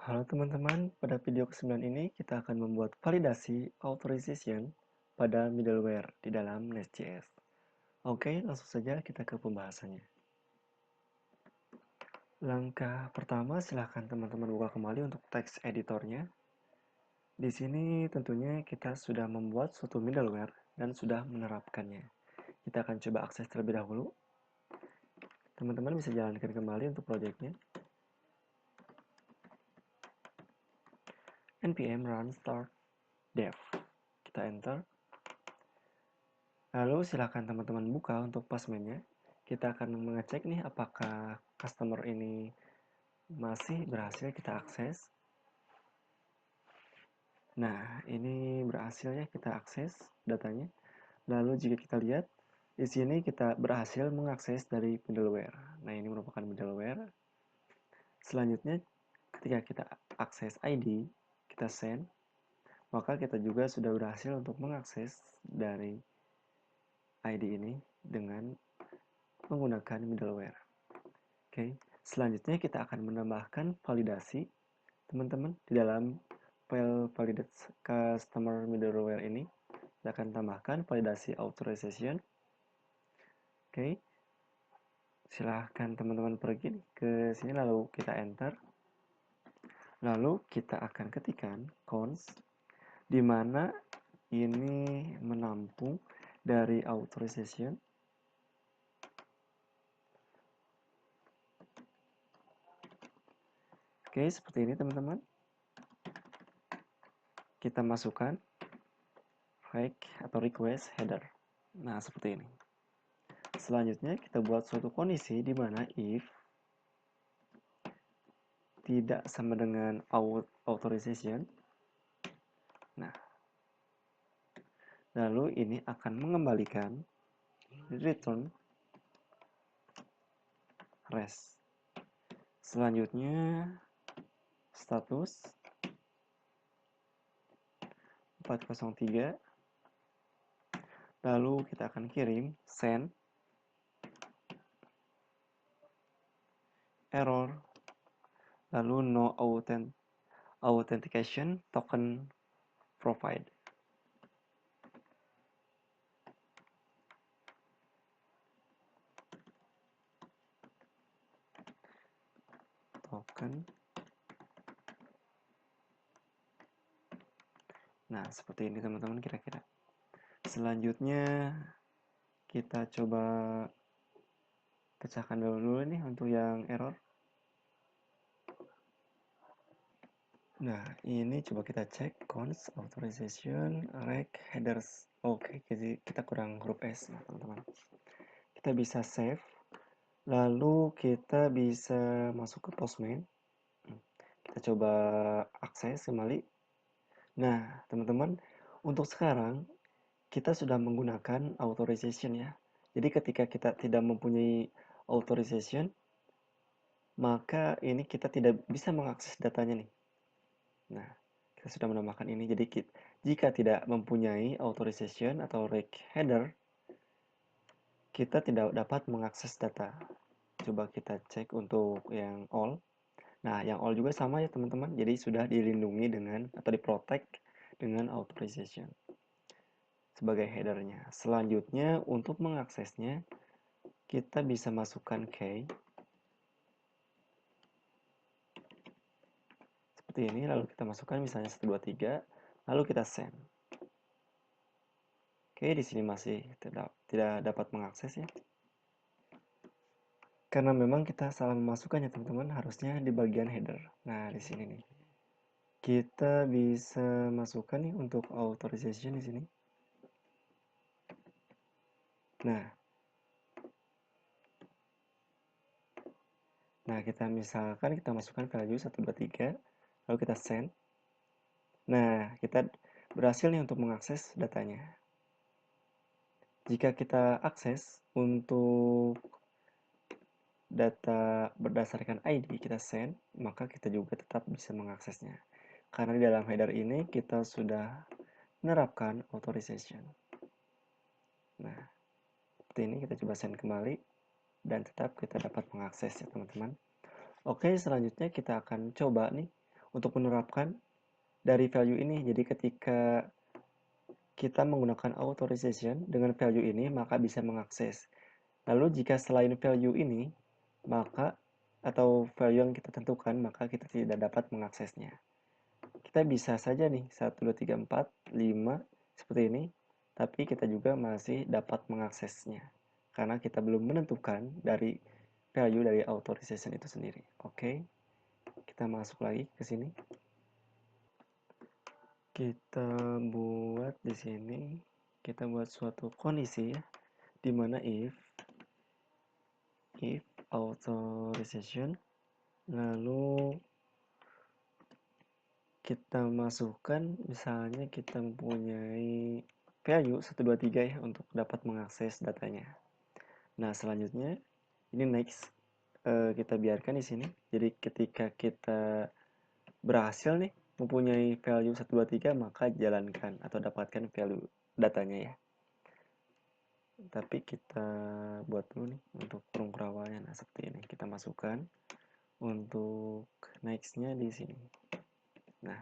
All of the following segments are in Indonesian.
Halo teman-teman, pada video ke-9 ini kita akan membuat validasi authorization pada middleware di dalam Nest.js. Oke, langsung saja kita ke pembahasannya. Langkah pertama, silahkan teman-teman buka kembali untuk text editornya. Di sini tentunya kita sudah membuat suatu middleware dan sudah menerapkannya. Kita akan coba akses terlebih dahulu. Teman-teman bisa jalankan kembali untuk projectnya. npm run start dev. Kita enter. Lalu silakan teman-teman buka untuk passwordnya. Kita akan mengecek nih apakah customer ini masih berhasil kita akses. Nah, ini berhasil ya kita akses datanya. Lalu jika kita lihat di sini kita berhasil mengakses dari middleware. Nah, ini merupakan middleware. Selanjutnya ketika kita akses ID, kita send, maka kita juga sudah berhasil untuk mengakses dari ID ini dengan menggunakan middleware. Oke, selanjutnya kita akan menambahkan validasi teman-teman di dalam file validate customer middleware ini. Kita akan tambahkan validasi authorization. Oke, silahkan teman-teman pergi ke sini lalu kita enter. Lalu kita akan ketikkan const di mana ini menampung dari authorization. Oke, seperti ini teman-teman. Kita masukkan request header. Nah, seperti ini. Selanjutnya kita buat suatu kondisi di mana if tidak sama dengan authorization. Nah, lalu ini akan mengembalikan return res. Selanjutnya status 403. Lalu kita akan kirim send error. Lalu no authentication token provide. Token. Nah, seperti ini teman-teman kira-kira. Selanjutnya kita coba pecahkan dulu nih untuk yang error. Nah, ini coba kita cek const authorization rec headers. Oke, jadi kita kurang huruf S, nah, teman-teman. Kita bisa save, lalu kita bisa masuk ke Postman. Kita coba akses kembali. Nah, teman-teman, untuk sekarang kita sudah menggunakan authorization ya. Jadi ketika kita tidak mempunyai authorization, maka ini kita tidak bisa mengakses datanya nih. Nah, kita sudah menambahkan ini. Jadi jika tidak mempunyai authorization atau rec header, kita tidak dapat mengakses data. Coba kita cek untuk yang all. Nah, yang all juga sama ya teman-teman. Jadi sudah dilindungi dengan atau diprotect dengan authorization sebagai headernya. Selanjutnya untuk mengaksesnya kita bisa masukkan key seperti ini, lalu kita masukkan misalnya 123, lalu kita send. Oke, di sini masih tidak dapat mengakses ya. Karena memang kita salah memasukkannya teman-teman, harusnya di bagian header. Nah, di sini nih. Kita bisa masukkan nih untuk authorization di sini. Nah, kita misalkan kita masukkan value 123, lalu kita send. Nah, kita berhasil nih untuk mengakses datanya. Jika kita akses untuk data berdasarkan ID kita send, maka kita juga tetap bisa mengaksesnya. Karena di dalam header ini kita sudah menerapkan authorization. Nah, seperti ini kita coba send kembali dan tetap kita dapat mengakses ya teman-teman. Oke, selanjutnya kita akan coba nih untuk menerapkan dari value ini. Jadi ketika kita menggunakan authorization dengan value ini, maka bisa mengakses. Lalu jika selain value ini, maka atau value yang kita tentukan, maka kita tidak dapat mengaksesnya. Kita bisa saja nih 1, 2, 3, 4, 5 seperti ini, tapi kita juga masih dapat mengaksesnya karena kita belum menentukan dari value dari authorization itu sendiri. Oke, kita masuk lagi ke sini. Kita buat di sini, kita buat suatu kondisi ya, di mana if authorization, lalu kita masukkan, misalnya kita mempunyai value 1, 2, 3 ya untuk dapat mengakses datanya. Nah, selanjutnya ini next, kita biarkan di sini. Jadi ketika kita berhasil nih mempunyai value 1, 2, 3, maka jalankan atau dapatkan value datanya ya. Tapi kita buat dulu nih untuk kurung kerawalnya. Nah, seperti ini kita masukkan untuk next-nya di sini. Nah,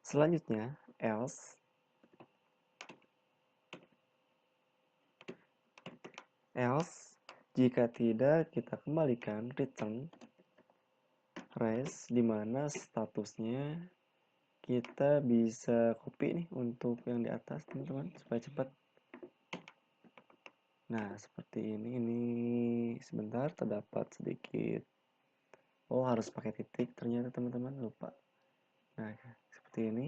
selanjutnya else jika tidak kita kembalikan return res, di mana statusnya kita bisa copy nih untuk yang di atas teman-teman supaya cepat. Nah, seperti ini sebentar terdapat sedikit, oh harus pakai titik ternyata teman-teman, lupa. Nah, seperti ini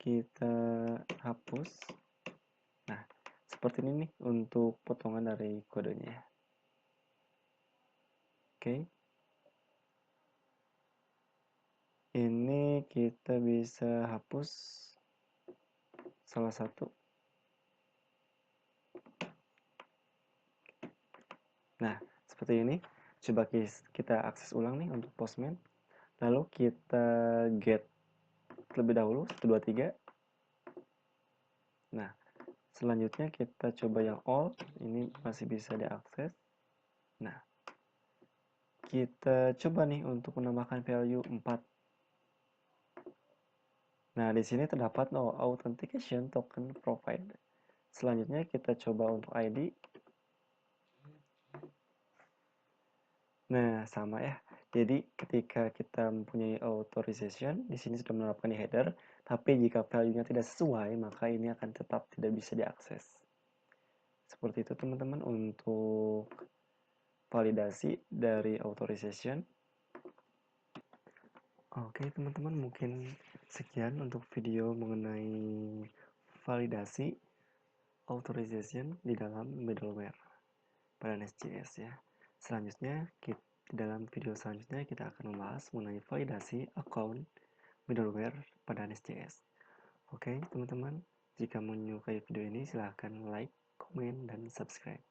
kita hapus. Nah, seperti ini nih untuk potongan dari kodenya. Oke, ini kita bisa hapus salah satu. Nah, seperti ini. Coba kita akses ulang nih untuk Postman. Lalu kita get terlebih dahulu 1, 2, 3. Nah, selanjutnya kita coba yang all. Ini masih bisa diakses. Nah, kita coba nih untuk menambahkan value 4. Nah, di sini terdapat no authentication token provide. Selanjutnya kita coba untuk ID. Nah, sama ya. Jadi ketika kita mempunyai authorization, di sini sudah menerapkan di header, tapi jika value-nya tidak sesuai, maka ini akan tetap tidak bisa diakses. Seperti itu teman-teman untuk validasi dari authorization. Oke teman-teman, mungkin sekian untuk video mengenai validasi authorization di dalam middleware pada Nest.js ya. Selanjutnya, di dalam video selanjutnya kita akan membahas mengenai validasi account middleware pada Nest.js. Oke teman-teman, jika menyukai video ini silahkan like, komen, dan subscribe.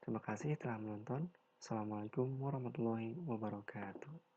Terima kasih telah menonton. Assalamualaikum warahmatullahi wabarakatuh.